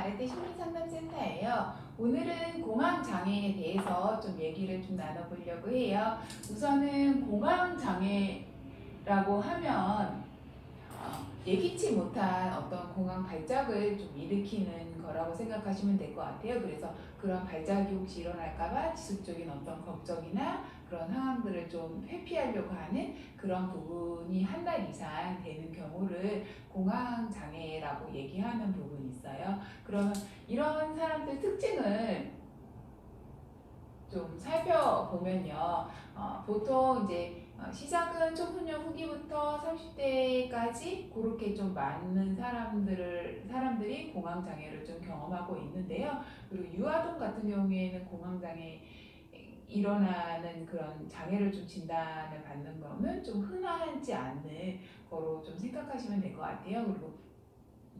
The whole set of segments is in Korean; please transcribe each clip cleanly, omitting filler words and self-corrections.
아래대 심리상담센터예요. 오늘은 공황장애에 대해서 좀 얘기를 좀 나눠보려고 해요. 우선은 공황장애라고 하면 예기치 못한 어떤 공황 발작을 좀 일으키는 거라고 생각하시면 될 것 같아요. 그래서 그런 발작이 혹시 일어날까봐 지속적인 어떤 걱정이나 그런 상황들을 좀 회피하려고 하는 그런 부분이 한 달 이상 되는 경우를 공황장애라고 얘기하는 부분이 있어요. 그러면 이런 사람들 특징을 좀 살펴보면요. 보통 이제 시작은 청소년 후기부터 30대까지 그렇게 좀 많은 사람들이 공황장애를 좀 경험하고 있는데요. 그리고 유아동 같은 경우에는 공황장애 일어나는 그런 장애를 좀 진단을 받는 거는 좀 흔하지 않는 거로 좀 생각하시면 될 것 같아요. 그리고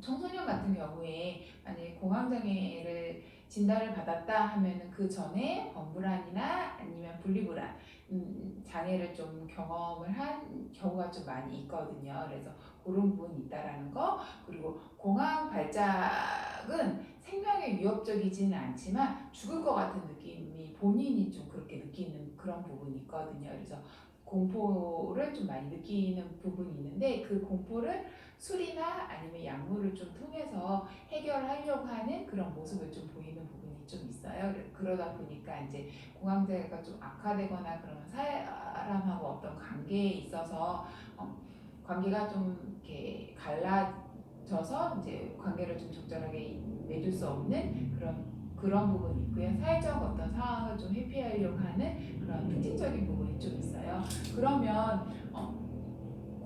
청소년 같은 경우에 만약에 공황장애를 진단을 받았다 하면은 그 전에 범불안이나 아니면 분리불안 장애를 좀 경험을 한 경우가 좀 많이 있거든요. 그래서 그런 부분이 있다라는 거. 그리고 공황 발작은 생명에 위협적이지는 않지만 죽을 것 같은 느낌이 본인이 좀 그렇게 느끼는 그런 부분이 있거든요. 그래서 공포를 좀 많이 느끼는 부분이 있는데 그 공포를 술이나 아니면 약물을 좀 통해서 해결하려고 하는 그런 모습을 좀 보이는 부분이 좀 있어요. 그러다 보니까 이제 공황장애가 좀 악화되거나 그러면 사람하고 어떤 관계에 있어서 관계가 좀 이렇게 갈라져서 이제 관계를 좀 적절하게 맺을 수 없는 그런 부분이 있고요. 사회적 어떤 상황을 좀 회피하려고 하는 그런 특징적인 부분이 좀 있어요. 그러면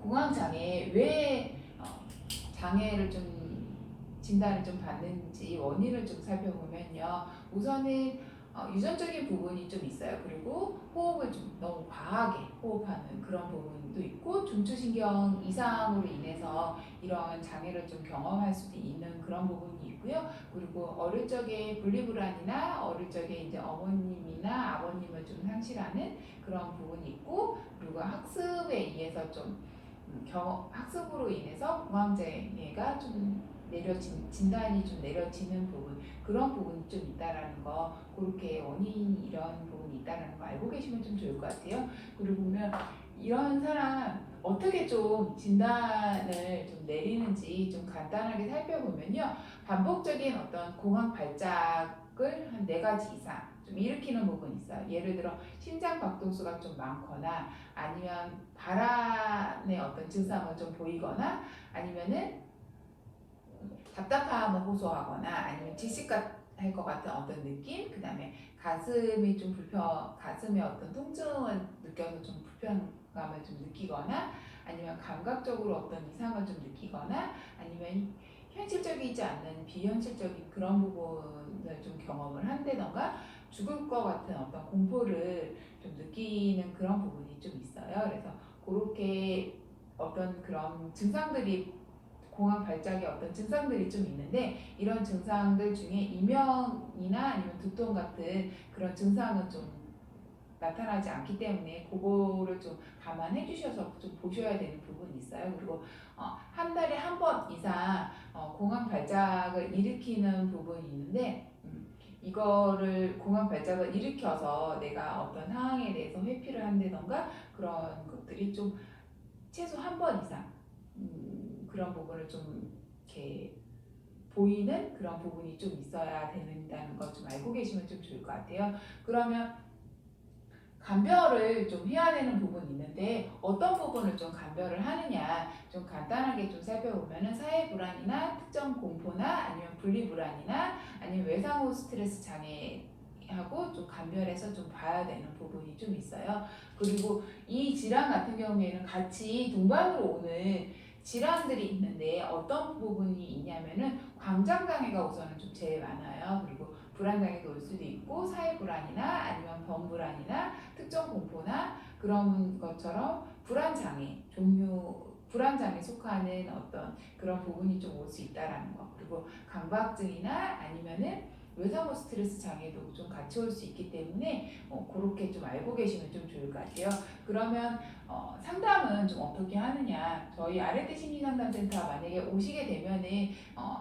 공황장애 왜 장애를 좀 진단을 좀 받는지 원인을 좀 살펴보면요. 우선은 유전적인 부분이 좀 있어요. 그리고 호흡을 좀 너무 과하게 호흡하는 그런 부분도 있고 중추신경 이상으로 인해서 이런 장애를 좀 경험할 수도 있는 그런 부분이 있고요. 그리고 어릴 적에 분리불안이나 어릴 적에 이제 어머님이나 아버님을 좀 상실하는 그런 부분이 있고 그리고 학습에 의해서 좀 학습으로 인해서 공황장애가 좀 진단이 좀 내려지는 부분 그런 부분이 좀 있다라는 거 그렇게 원인 이런 부분이 있다라는 거 알고 계시면 좀 좋을 것 같아요. 그리고 보면 이런 사람 어떻게 좀 진단을 좀 내리는지 좀 간단하게 살펴보면요. 반복적인 어떤 공황 발작을 한 4가지 이상 좀 일으키는 부분이 있어요. 예를 들어 심장 박동수가 좀 많거나 아니면 발안의 어떤 증상을 좀 보이거나 아니면은 답답함을 호소하거나 아니면 질식할 것 같은 어떤 느낌, 그 다음에 가슴에 어떤 통증을 느껴서 좀 불편감을 좀 느끼거나 아니면 감각적으로 어떤 이상을 좀 느끼거나 아니면 현실적이지 않는 비현실적인 그런 부분을 좀 경험을 한다던가 죽을 것 같은 어떤 공포를 좀 느끼는 그런 부분이 좀 있어요. 그래서 그렇게 어떤 그런 증상들이 공황 발작의 어떤 증상들이 좀 있는데 이런 증상들 중에 이명이나 아니면 두통 같은 그런 증상은 좀 나타나지 않기 때문에 그거를 좀 감안해 주셔서 좀 보셔야 되는 부분이 있어요. 그리고 한 달에 한 번 이상 공황 발작을 일으키는 부분이 있는데 이거를 공황 발작을 일으켜서 내가 어떤 상황에 대해서 회피를 한다던가 그런 것들이 좀 최소 한 번 이상 그런 부분을 좀 이렇게 보이는 그런 부분이 좀 있어야 된다는 거 좀 알고 계시면 좀 좋을 것 같아요. 그러면 감별을 좀 해야 되는 부분이 있는데 어떤 부분을 좀 감별을 하느냐 좀 간단하게 좀 살펴보면은 사회 불안이나 특정 공포나 아니면 분리 불안이나 아니면 외상 후 스트레스 장애하고 좀 감별해서 좀 봐야 되는 부분이 좀 있어요. 그리고 이 질환 같은 경우에는 같이 동반으로 오는 질환들이 있는데 어떤 부분이 있냐면은 광장장애가 우선은 좀 제일 많아요. 그리고 불안장애도 올 수도 있고 사회 불안이나 아니면 범불안이나 특정 공포나 그런 것처럼 불안장애 속하는 어떤 그런 부분이 좀 올 수 있다라는 거. 그리고 강박증이나 아니면은 외상후 스트레스 장애도 좀 같이 올 수 있기 때문에 그렇게 좀 알고 계시면 좀 좋을 것 같아요. 그러면 상담은 좀 어떻게 하느냐? 저희 아래대 심리상담센터 만약에 오시게 되면은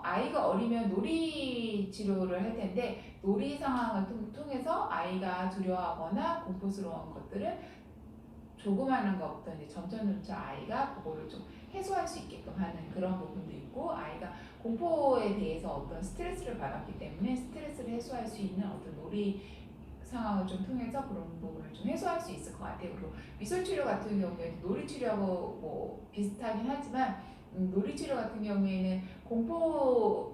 아이가 어리면 놀이 치료를 할 텐데 놀이 상황을 통해서 아이가 두려워하거나 공포스러운 것들을 조그마한 것부터 이제 점점 아이가 그거를 좀 해소할 수 있게끔 하는 그런 부분도 있고, 아이가 공포에 대해서 어떤 스트레스를 받았기 때문에 스트레스를 해소할 수 있는 어떤 놀이 상황을 좀 통해서 그런 부분을 좀 해소할 수 있을 것 같아요. 그리고 미술 치료 같은 경우에는 놀이 치료하고 뭐 비슷하긴 하지만 놀이 치료 같은 경우에는 공포를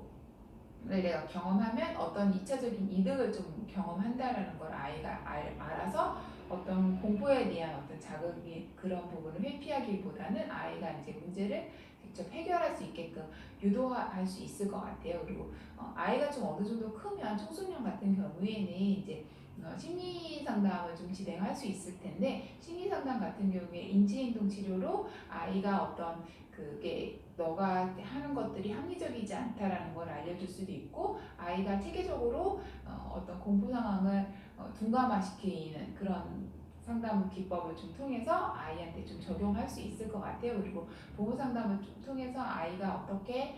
내가 경험하면 어떤 2차적인 이득을 좀 경험한다라는 걸 아이가 알아서 어떤 공포에 대한 어떤 자극이 그런 부분을 회피하기보다는 아이가 이제 문제를 직접 해결할 수 있게끔 유도할 수 있을 것 같아요. 그리고 아이가 좀 어느 정도 크면 청소년 같은 경우에는 이제 심리 상담을 좀 진행할 수 있을 텐데, 심리 상담 같은 경우에 인지행동 치료로 아이가 어떤 그게 너가 하는 것들이 합리적이지 않다라는 걸 알려줄 수도 있고, 아이가 체계적으로 어떤 공포 상황을 둔감화시키는 그런 상담 기법을 좀 통해서 아이한테 좀 적용할 수 있을 것 같아요. 그리고 보호 상담을 좀 통해서 아이가 어떻게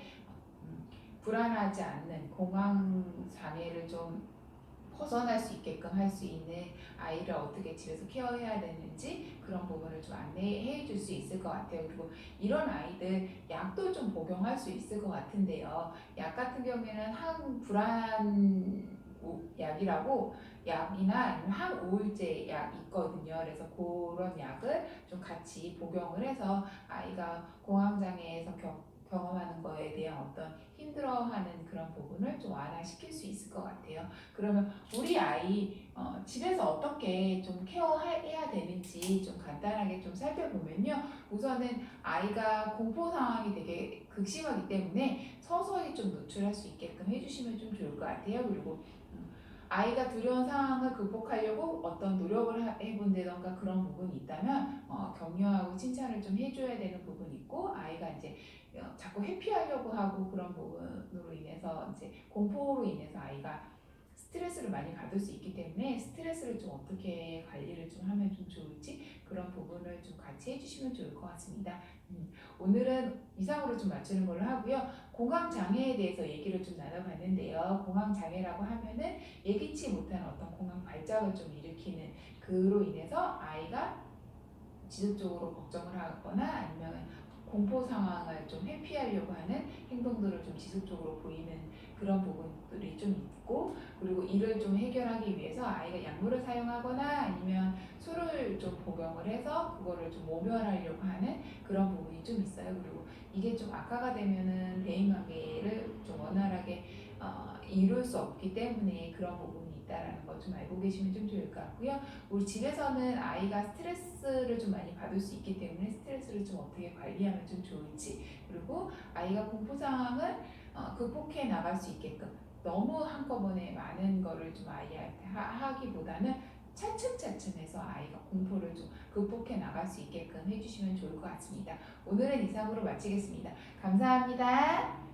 불안하지 않는 공황 장애를 좀 벗어날 수 있게끔 할 수 있는 아이를 어떻게 집에서 케어해야 되는지 그런 부분을 좀 안내해 줄 수 있을 것 같아요. 그리고 이런 아이들 약도 좀 복용할 수 있을 것 같은데요. 약 같은 경우에는 항불안 약이라고 약이나 아니면 항우울제 약 있거든요. 그래서 그런 약을 좀 같이 복용을 해서 아이가 공황장애에서 경험하는 거에 대한 어떤 힘들어하는 그런 부분을 좀 완화시킬 수 있을 것 같아요. 그러면 우리 아이 집에서 어떻게 좀 케어해야 되는지 좀 간단하게 좀 살펴보면요. 우선은 아이가 공포 상황이 되게 극심하기 때문에 서서히 좀 노출할 수 있게끔 해주시면 좀 좋을 것 같아요. 그리고 아이가 두려운 상황을 극복하려고 어떤 노력을 해본다던가 그런 부분이 있다면 격려하고 칭찬을 좀 해줘야 되는 부분이 있고, 아이가 이제 자꾸 회피하려고 하고 그런 부분으로 인해서 이제 공포로 인해서 아이가 스트레스를 많이 받을 수 있기 때문에 스트레스를 좀 어떻게 관리를 좀 하면 좀 좋을지 그런 부분을 좀 같이 해주시면 좋을 것 같습니다. 오늘은 이상으로 좀 마치는 걸로 하고요. 공황 장애에 대해서 얘기를 좀 나눠봤는데요. 공황 장애라고 하면은 예기치 못한 어떤 공황 발작을 좀 일으키는 그로 인해서 아이가 지속적으로 걱정을 하거나 아니면 공포 상황을 좀 회피하려고 하는 행동들을 좀 지속적으로 보이는 그런 부분들이 좀 있고, 그리고 이를 좀 해결하기 위해서 아이가 약물을 사용하거나 아니면 술을 좀 복용을 해서 그거를 좀 모면하려고 하는 그런 부분이 좀 있어요. 그리고 이게 좀 악화가 되면은 대인관계를 좀 원활하게 이룰 수 없기 때문에 그런 부분이 있다라는 거 좀 알고 계시면 좀 좋을 것 같고요. 우리 집에서는 아이가 스트레스를 좀 많이 받을 수 있기 때문에 스트레스를 좀 어떻게 관리하면 좀 좋을지, 그리고 아이가 공포 상황을 극복해 나갈 수 있게끔 너무 한꺼번에 많은 거를 좀 아이한테 하기보다는 차츰차츰 해서 아이가 공포를 좀 극복해 나갈 수 있게끔 해주시면 좋을 것 같습니다. 오늘은 이상으로 마치겠습니다. 감사합니다.